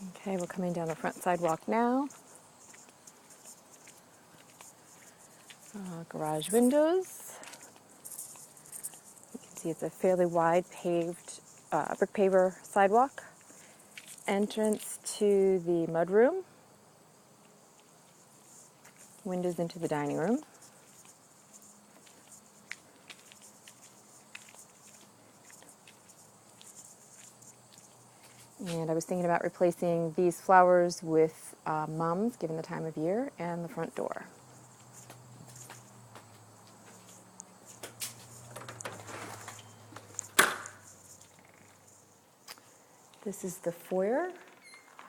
Okay, we're coming down the front sidewalk now. Garage windows. You can see it's a fairly wide paved brick paver sidewalk. Entrance to the mudroom. Windows into the dining room. And I was thinking about replacing these flowers with mums, given the time of year, and the front door. This is the foyer.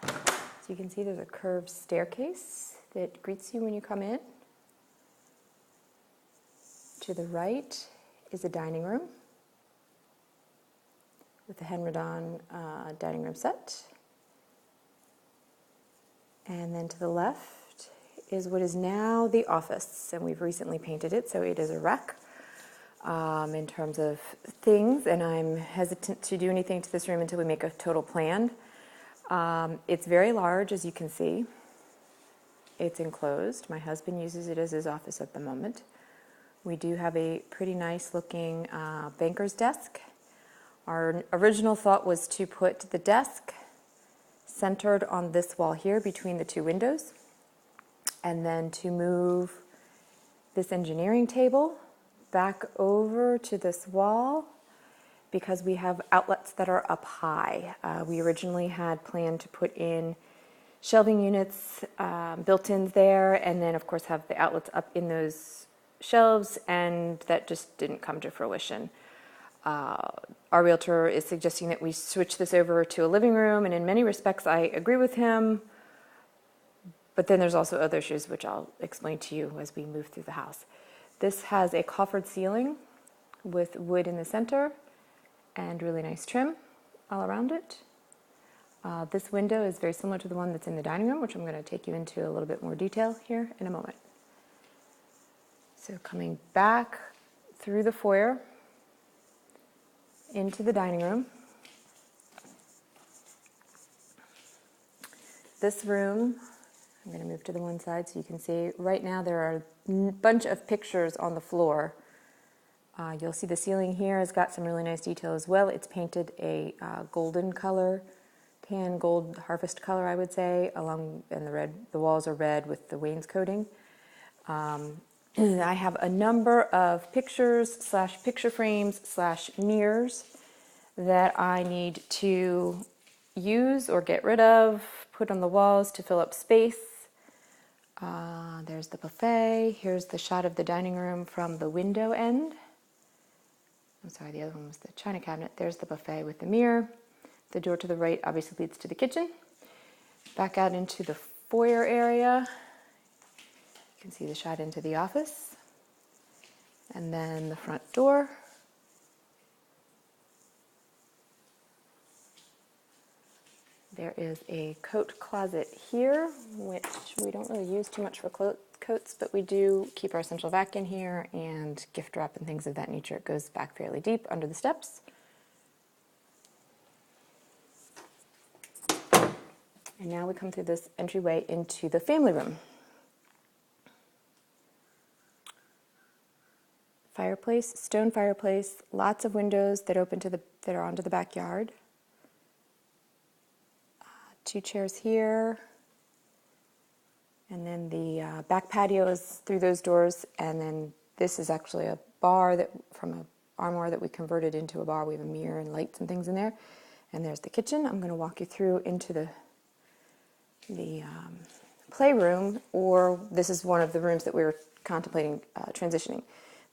So you can see there's a curved staircase that greets you when you come in. To the right is a dining room with a Henredon dining room set. And then to the left is what is now the office, and we've recently painted it, so it is a wreck in terms of things, and I'm hesitant to do anything to this room until we make a total plan. It's very large, as you can see. It's enclosed. My husband uses it as his office at the moment. We do have a pretty nice looking banker's desk. Our original thought was to put the desk centered on this wall here between the two windows, and then to move this engineering table back over to this wall because we have outlets that are up high. We originally had planned to put in shelving units, built-ins there, and then of course have the outlets up in those shelves, and that just didn't come to fruition. Our realtor is suggesting that we switch this over to a living room, and in many respects I agree with him, but then there's also other issues which I'll explain to you as we move through the house. This has a coffered ceiling with wood in the center and really nice trim all around it. This window is very similar to the one that's in the dining room, which I'm going to take you into a little bit more detail here in a moment. So coming back through the foyer into the dining room. This room, I'm going to move to the one side so you can see. Right now there are a bunch of pictures on the floor. You'll see the ceiling here has got some really nice detail as well. It's painted a golden color, tan gold harvest color, I would say, and the walls are red with the wainscoting. I have a number of pictures / picture frames / mirrors that I need to use or get rid of, put on the walls to fill up space. There's the buffet. Here's the shot of the dining room from the window end. I'm sorry, the other one was the china cabinet. There's the buffet with the mirror. The door to the right obviously leads to the kitchen. Back out into the foyer area. You can see the shot into the office. And then the front door. There is a coat closet here, which we don't really use too much for coats, but we do keep our essential vac in here and gift wrap and things of that nature. It goes back fairly deep under the steps. And now we come through this entryway into the family room. Fireplace, stone fireplace, lots of windows that open that are onto the backyard. 2 chairs here, and then the back patio is through those doors, and then this is actually a bar from an armoire that we converted into a bar. We have a mirror and lights and things in there, and there's the kitchen. I'm going to walk you through into the playroom, or this is one of the rooms that we were contemplating transitioning.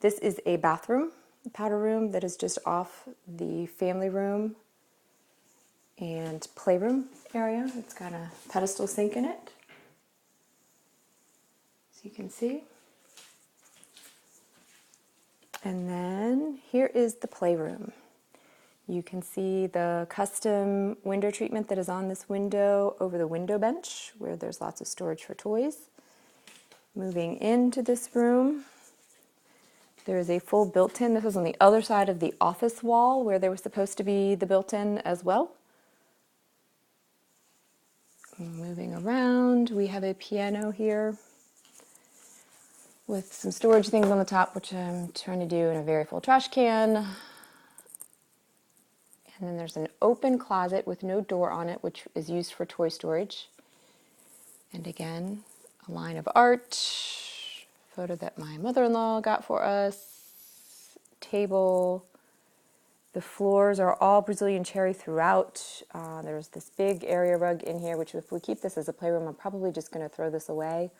This is a bathroom, powder room that is just off the family room and playroom area. It's got a pedestal sink in it, so you can see. And then here is the playroom. You can see the custom window treatment that is on this window over the window bench, where there's lots of storage for toys. Moving into this room, there is a full built-in. This was on the other side of the office wall where there was supposed to be the built-in as well. Moving around, we have a piano here with some storage things on the top, which I'm trying to do in a very full trash can. And then there's an open closet with no door on it, which is used for toy storage. And again, a line of art, photo that my mother-in-law got for us, table. The floors are all Brazilian cherry throughout. There's this big area rug in here, which if we keep this as a playroom, I'm probably just going to throw this away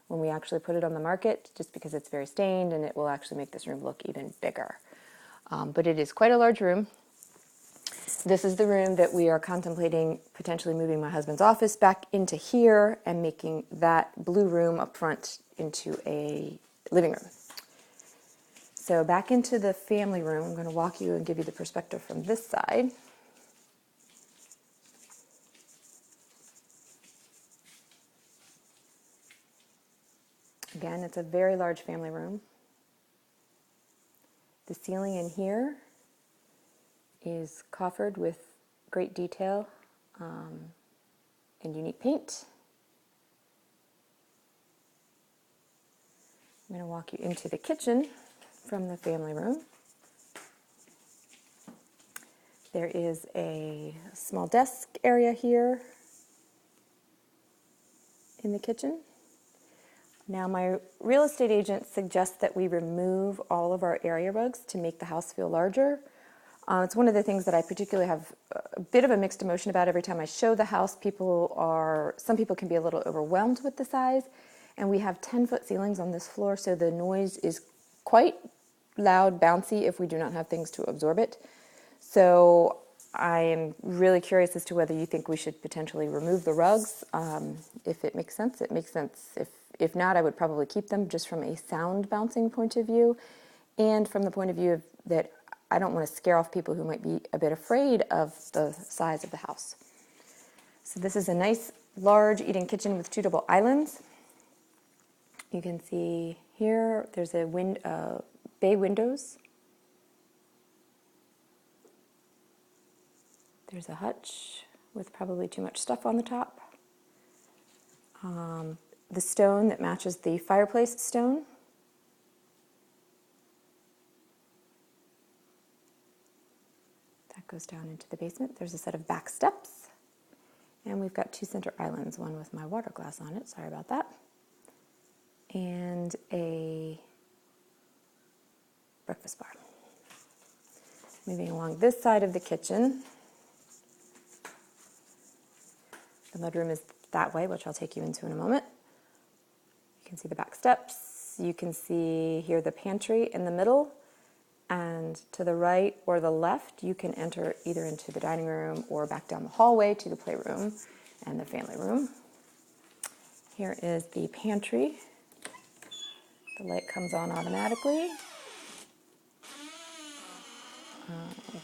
when we actually put it on the market, just because it's very stained and it will actually make this room look even bigger. But it is quite a large room. This is the room that we are contemplating potentially moving my husband's office back into here and making that blue room up front into a living room. So back into the family room, I'm going to walk you and give you the perspective from this side. Again, it's a very large family room. The ceiling in here is coffered with great detail and unique paint. I'm going to walk you into the kitchen from the family room. There is a small desk area here in the kitchen. Now, my real estate agent suggests that we remove all of our area rugs to make the house feel larger. It's one of the things that I particularly have a bit of a mixed emotion about every time I show the house. Some people can be a little overwhelmed with the size, and we have 10-foot ceilings on this floor, so the noise is quite loud, bouncy if we do not have things to absorb it. So I am really curious as to whether you think we should potentially remove the rugs. If it makes sense, it makes sense. If not, I would probably keep them just from a sound bouncing point of view, and from the point of view that I don't want to scare off people who might be a bit afraid of the size of the house. So this is a nice large eating kitchen with 2 double islands. You can see here there's a bay windows. There's a hutch with probably too much stuff on the top. The stone that matches the fireplace stone. That goes down into the basement. There's a set of back steps. And we've got 2 center islands, one with my water glass on it, sorry about that. And a breakfast bar. Moving along this side of the kitchen. The mudroom is that way, which I'll take you into in a moment. You can see the back steps. You can see here the pantry in the middle. And to the right or the left, you can enter either into the dining room or back down the hallway to the playroom and the family room. Here is the pantry. The light comes on automatically.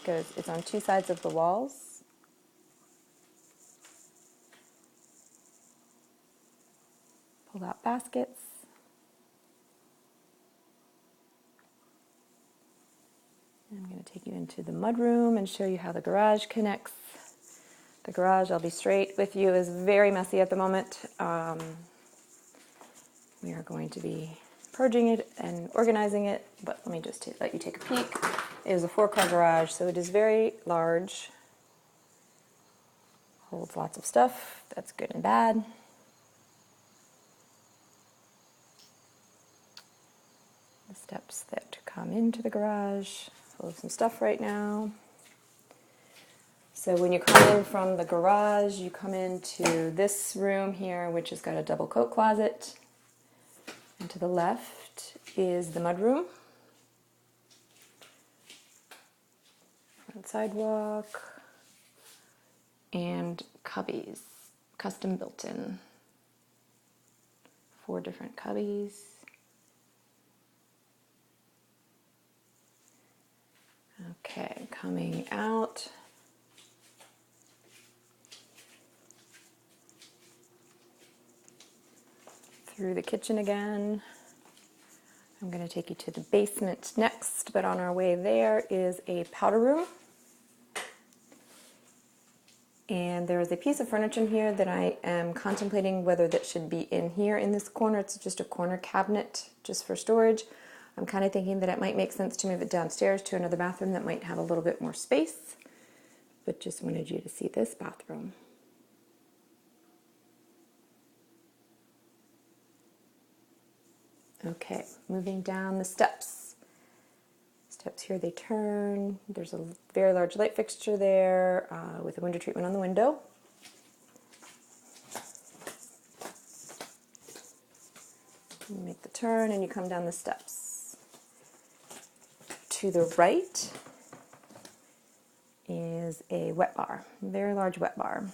It's on 2 sides of the walls. Pull out baskets. I'm going to take you into the mudroom and show you how the garage connects. The garage, I'll be straight with you, is very messy at the moment. We are going to be purging it and organizing it, but let me just let you take a peek. It is a 4-car garage, so it is very large. Holds lots of stuff. That's good and bad. The steps that come into the garage. Full of some stuff right now. So when you come in from the garage, you come into this room here, which has got a double coat closet. And to the left is the mudroom. Front sidewalk. And cubbies, custom built in. 4 different cubbies. Okay, coming out. Through the kitchen again. I'm going to take you to the basement next, but on our way there is a powder room. And there is a piece of furniture in here that I am contemplating whether that should be in here in this corner. It's just a corner cabinet just for storage. I'm kind of thinking that it might make sense to move it downstairs to another bathroom that might have a little bit more space. But just wanted you to see this bathroom. Okay, moving down the steps. Steps here, they turn. There's a very large light fixture there with a window treatment on the window. You make the turn and you come down the steps. To the right is a wet bar, very large wet bar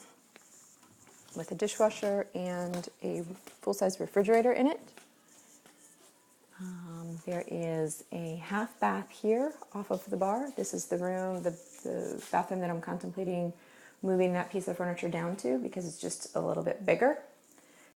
with a dishwasher and a full-size refrigerator in it. There is a half bath here off of the bar. This is the room, the bathroom that I'm contemplating moving that piece of furniture down to because it's just a little bit bigger.